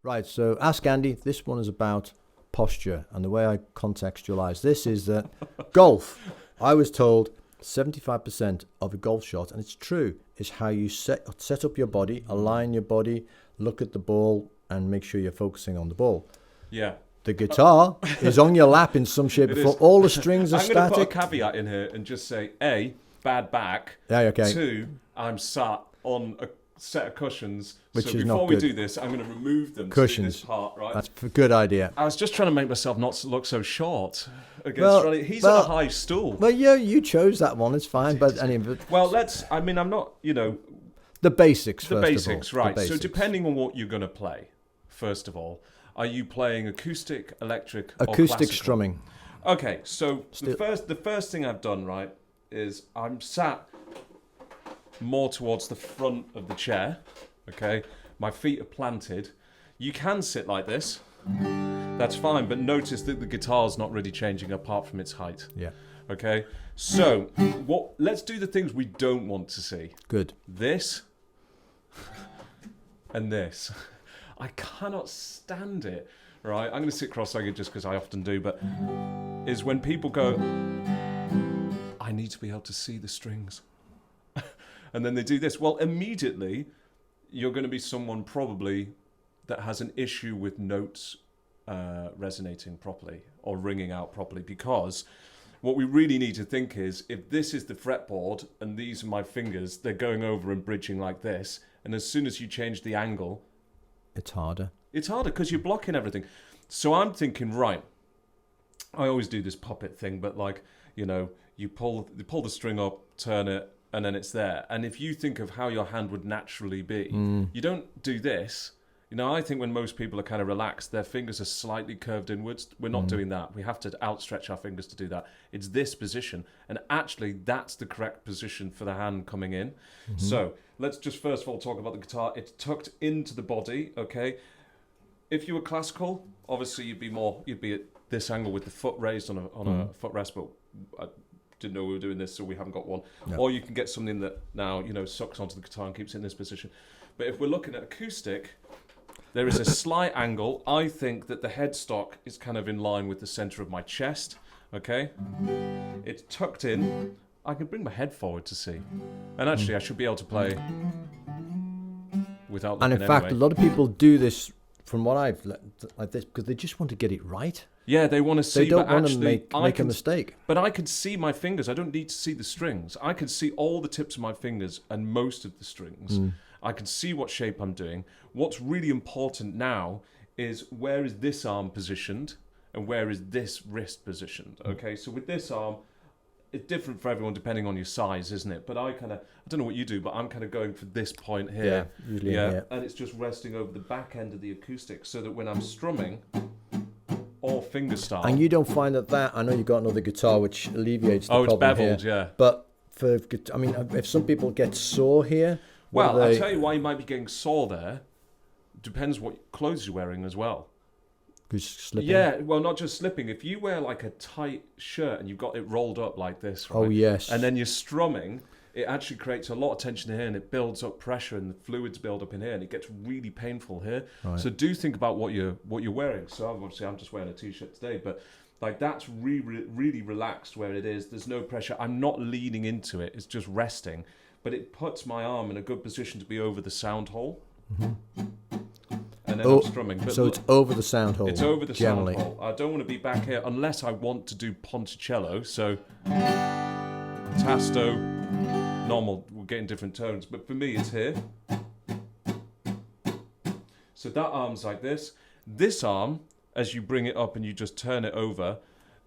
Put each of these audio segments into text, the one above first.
Right, so Ask Andy, this one is about posture. And the way I contextualize this is that golf, I was told 75% of a golf shot, and it's true, is how you set up your body, align your body, look at the ball, and make sure you're focusing on the ball. Yeah. The guitar is on your lap in some shape before all the strings are static. I'm going to put a caveat in here and just say, A, bad back. Yeah, okay. 2, I'm sat on a set of cushions. Which so is before not we good. do this, I'm going to remove them Cushions. to do this part, right? That's a good idea. I was just trying to make myself not look so short against Ronnie. He's on a high stool. Well, yeah, you chose that one. It's fine. But anyway, well, I'm not, the basics the first basics, of all. right. The So basics. depending on what you're going to play, first of all, are you playing acoustic, electric, or Acoustic classical? strumming. Okay, so the first thing I've done, right, is I'm sat more towards the front of the chair, okay? My feet are planted. You can sit like this. That's fine, but notice that the guitar's not really changing apart from its height. Yeah. Okay? So, let's do the things we don't want to see. Good. This and this. I cannot stand it, right? I'm going to sit cross-legged just because I often do, but is when people go, I need to be able to see the strings. And then they do this. Well, immediately, you're going to be someone probably that has an issue with notes resonating properly or ringing out properly, because what we really need to think is, if this is the fretboard and these are my fingers, they're going over and bridging like this, and as soon as you change the angle, It's harder. it's harder because you're blocking everything. So I'm thinking, right, I always do this puppet thing, but you pull the string up, turn it, and then it's there. And if you think of how your hand would naturally be, you don't do this. I think when most people are kind of relaxed, their fingers are slightly curved inwards. We're not doing that. We have to outstretch our fingers to do that. It's this position. And actually, that's the correct position for the hand coming in. So let's just first of all talk about the guitar. It's tucked into the body, okay? If you were classical, obviously you'd be at this angle with the foot raised on a footrest, but I didn't know we were doing this, so we haven't got one. No. Or you can get something that now, sucks onto the guitar and keeps it in this position. But if we're looking at acoustic, there is a slight angle. I think that the headstock is kind of in line with the center of my chest, okay? It's tucked in. I can bring my head forward to see. And actually, I should be able to play without looking. And in fact, anyway. a lot of people do this from what I've like this because they just want to get it right. Yeah, they want to see. They don't but want actually, to make a mistake. But I can see my fingers. I don't need to see the strings. I can see all the tips of my fingers and most of the strings. I can see what shape I'm doing. What's really important now is, where is this arm positioned and where is this wrist positioned? Okay, so with this arm, it's different for everyone depending on your size, isn't it? But I don't know what you do, but I'm kind of going for this point here. Yeah, usually here. And it's just resting over the back end of the acoustic, so that when I'm strumming, all fingerstyle. And you don't find that I know you've got another guitar which alleviates the it's problem beveled, here. yeah. But if some people get sore here, well, I'll tell you why you might be getting sore there. Depends what clothes you're wearing as well. Because slipping. Yeah, well, not just slipping. If you wear like a tight shirt and you've got it rolled up like this, right? Oh, yes. And then you're strumming, it actually creates a lot of tension here, and it builds up pressure, and the fluids build up in here, and it gets really painful here. Right. So do think about what you're wearing. So obviously, I'm just wearing a t-shirt today, but like that's really relaxed where it is. There's no pressure. I'm not leaning into it. It's just resting, but it puts my arm in a good position to be over the sound hole. And then I'm strumming. But so it's over the sound hole. It's over the generally. sound hole. I don't want to be back here unless I want to do Ponticello. So Tasto, normal, we're getting different tones. But for me, it's here. So that arm's like this. This arm, as you bring it up and you just turn it over,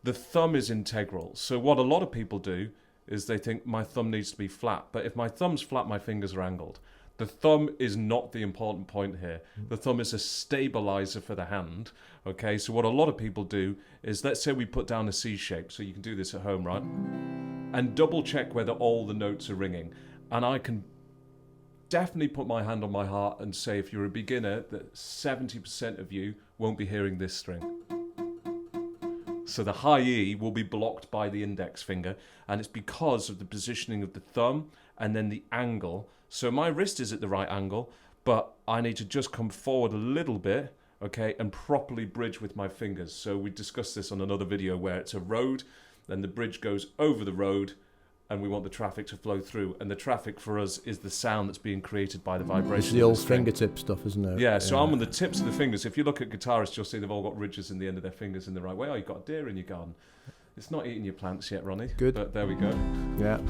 the thumb is integral. So what a lot of people do is they think my thumb needs to be flat. But if my thumb's flat, my fingers are angled. The thumb is not the important point here. The thumb is a stabilizer for the hand. Okay, so what a lot of people do is, let's say we put down a C shape, so you can do this at home, right? And double check whether all the notes are ringing. And I can definitely put my hand on my heart and say, if you're a beginner, that 70% of you won't be hearing this string. So the high E will be blocked by the index finger, and it's because of the positioning of the thumb and then the angle. So my wrist is at the right angle, but I need to just come forward a little bit okay, and properly bridge with my fingers. So we discussed this on another video where it's a road, then the bridge goes over the road, and we want the traffic to flow through. And the traffic for us is the sound that's being created by the vibration. It's the old fingertip stuff, isn't it? Yeah, so I'm on the tips of the fingers. If you look at guitarists, you'll see they've all got ridges in the end of their fingers in the right way. Oh, you've got a deer in your garden. It's not eating your plants yet, Ronnie. Good. But there we go. Yeah.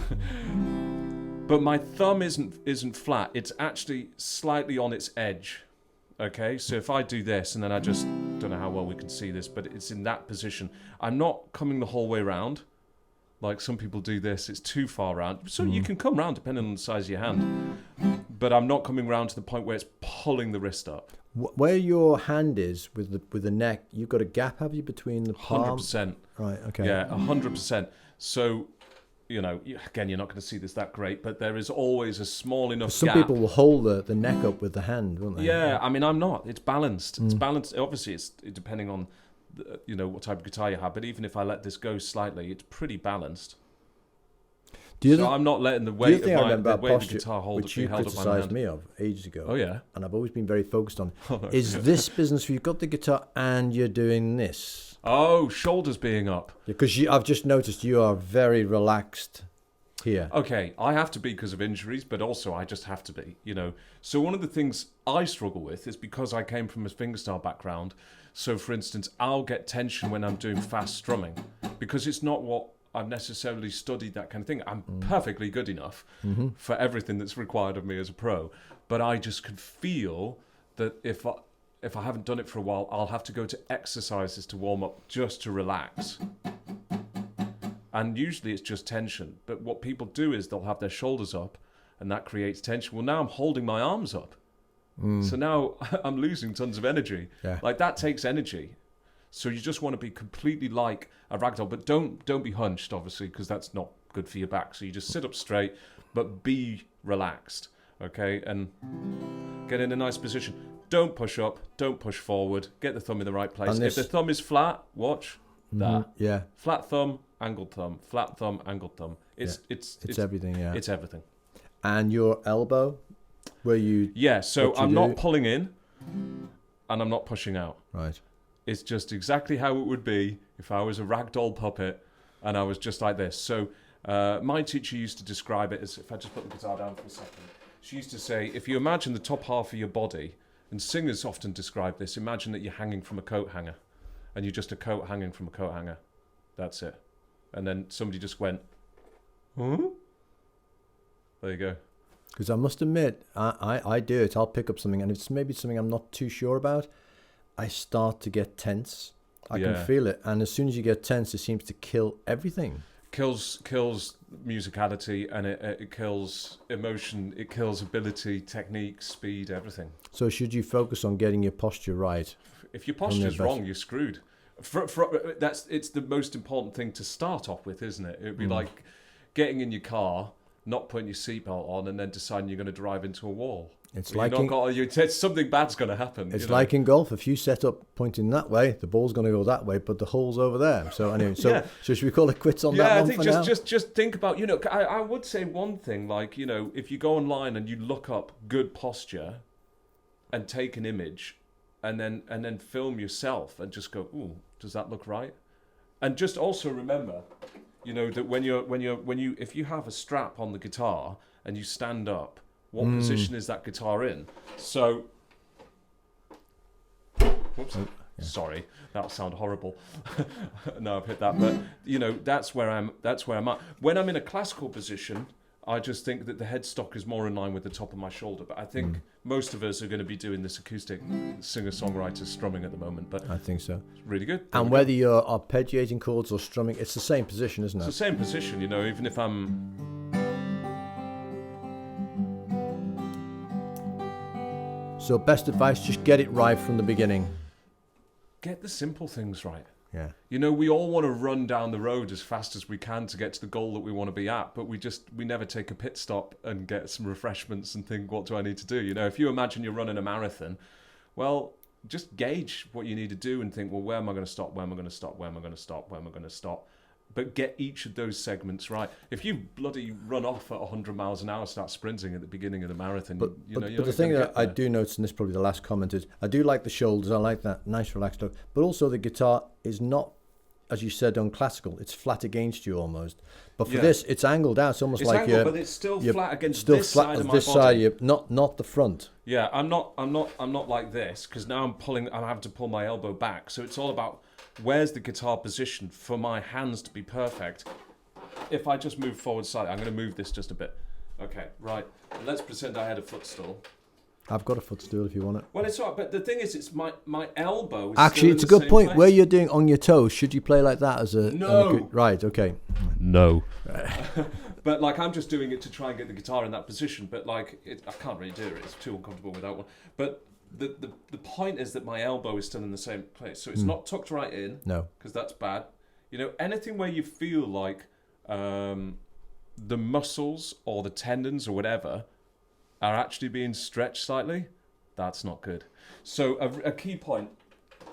But my thumb isn't flat. It's actually slightly on its edge. Okay, so if I do this, and then I just don't know how well we can see this, but it's in that position. I'm not coming the whole way round. Like some people do this, it's too far round. So you can come round depending on the size of your hand. But I'm not coming round to the point where it's pulling the wrist up. Where your hand is with the neck, you've got a gap, have you, between the palm? 100%. Right, okay. Yeah, 100%. So, you know, again, you're not going to see this that great, but there is always a small enough Some gap. people will hold the neck up with the hand, won't they? Yeah, I mean, I'm not. It's balanced. It's balanced. Obviously, it's depending on, you know, what type of guitar you have. But even if I let this go slightly, it's pretty balanced. So I'm not letting the weight of the guitar hold which be you held up by my criticised hand. me of ages ago. Oh, yeah. And I've always been very focused on, is this business where you've got the guitar and you're doing this? Oh, shoulders being up. Because I've just noticed you are very relaxed here. Okay, I have to be because of injuries, but also I just have to be, you know. So one of the things I struggle with is because I came from a fingerstyle background. So, for instance, I'll get tension when I'm doing fast strumming because it's not what I've necessarily studied, that kind of thing. I'm perfectly good enough for everything that's required of me as a pro, but I just can feel that if I haven't done it for a while, I'll have to go to exercises to warm up just to relax. And usually it's just tension. But what people do is they'll have their shoulders up and that creates tension. Well, now I'm holding my arms up. So now I'm losing tons of energy. Yeah. Like that takes energy. So you just want to be completely like a ragdoll, but don't be hunched, obviously, because that's not good for your back. So you just sit up straight, but be relaxed, okay? And get in a nice position. Don't push up, don't push forward. Get the thumb in the right place. If the thumb is flat, watch that. Yeah. Flat thumb, angled thumb. Flat thumb, angled thumb. It's everything, yeah. It's everything. And your elbow, where you... Yeah, so I'm not pulling in, and I'm not pushing out. Right. It's just exactly how it would be if I was a ragdoll puppet and I was just like this. So my teacher used to describe it as, if I just put the guitar down for a second, she used to say, if you imagine the top half of your body, and singers often describe this, imagine that you're hanging from a coat hanger and you're just a coat hanging from a coat hanger. That's it. And then somebody just went, huh? There you go. Because I must admit, I do it. I'll pick up something, and if it's maybe something I'm not too sure about, I start to get tense. I can feel it. And as soon as you get tense, it seems to kill everything. Kills musicality, and it kills emotion, it kills ability, technique, speed, everything. So should you focus on getting your posture right? If your posture's wrong, you're screwed. It's the most important thing to start off with, isn't it? It would be like getting in your car, not putting your seatbelt on, and then deciding you're going to drive into a wall. It's like something bad's going to happen. It's like in golf. If you set up pointing that way, the ball's going to go that way, but the hole's over there. So anyway, so should we call it quits on that one for now? Just think about, you know, I would say one thing, like, you know, if you go online and you look up good posture and take an image and then film yourself and just go, ooh, does that look right? And just also remember, you know, that if you have a strap on the guitar and you stand up, what position is that guitar in? So, whoops, sorry, that'll sound horrible. No, I've hit that, but you know, that's where I'm at. When I'm in a classical position, I just think that the headstock is more in line with the top of my shoulder. But I think most of us are going to be doing this acoustic singer-songwriter strumming at the moment. But I think so. It's really good. And whether you're arpeggiating chords or strumming, it's the same position, isn't it? It's the same position, you know, even if I'm... So best advice, just get it right from the beginning. Get the simple things right. Yeah. You know, we all want to run down the road as fast as we can to get to the goal that we want to be at, but we never take a pit stop and get some refreshments and think, what do I need to do? You know, if you imagine you're running a marathon, well, just gauge what you need to do and think, well, where am I going to stop? Where am I going to stop? Where am I going to stop? Where am I going to stop? but get each of those segments right. If you bloody run off at 100 miles an hour, start sprinting at the beginning of the marathon, But you're the not thing gonna that get I there. do notice, and this is probably the last comment, is I do like the shoulders. I like that nice relaxed look. But also the guitar is not, as you said, on classical. It's flat against you almost. But for Yeah. this, it's angled out. It's almost It's like angled, you're but it's still you're flat against still this flat side of my this body. side. You're not the front. Yeah, I'm not like this, because now I'm having to pull my elbow back. So it's all about where's the guitar positioned for my hands to be perfect. If I just move forward slightly, I'm going to move this just a bit. Okay, right. And let's pretend I had a footstool. I've got a footstool if you want it. Well, it's all right, but the thing is, it's my elbow. Is Actually, still in it's a the good same point. place. Where you're doing on your toes, should you play like that as a... No. Right, okay. No. But like, I'm just doing it to try and get the guitar in that position. But like, I can't really do it. It's too uncomfortable without one. But the point is that my elbow is still in the same place, so it's not tucked right in. No. Because that's bad. You know, anything where you feel like the muscles or the tendons or whatever are actually being stretched slightly, that's not good. So a key point,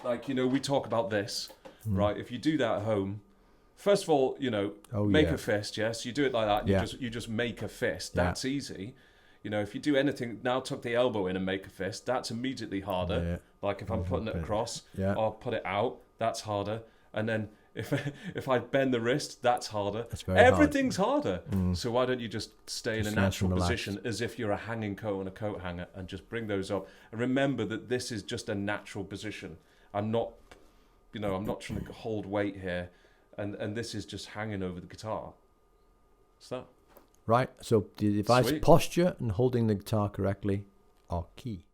like, you know, we talk about this, right? If you do that at home, first of all, you know, make a fist, yes? You do it like that, and you just make a fist. That's easy. You know, if you do anything, now tuck the elbow in and make a fist, that's immediately harder. Yeah. Like if I'm putting it across, Yeah. or put it out, that's harder. And then if I bend the wrist, that's harder. That's very Everything's harder. So why don't you just stay Just in a nice and natural relaxed. position as if you're a hanging coat on a coat hanger, and just bring those up. And remember that this is just a natural position. I'm not trying to hold weight here. And this is just hanging over the guitar. So Right, so the device Sweet. posture and holding the guitar correctly are key.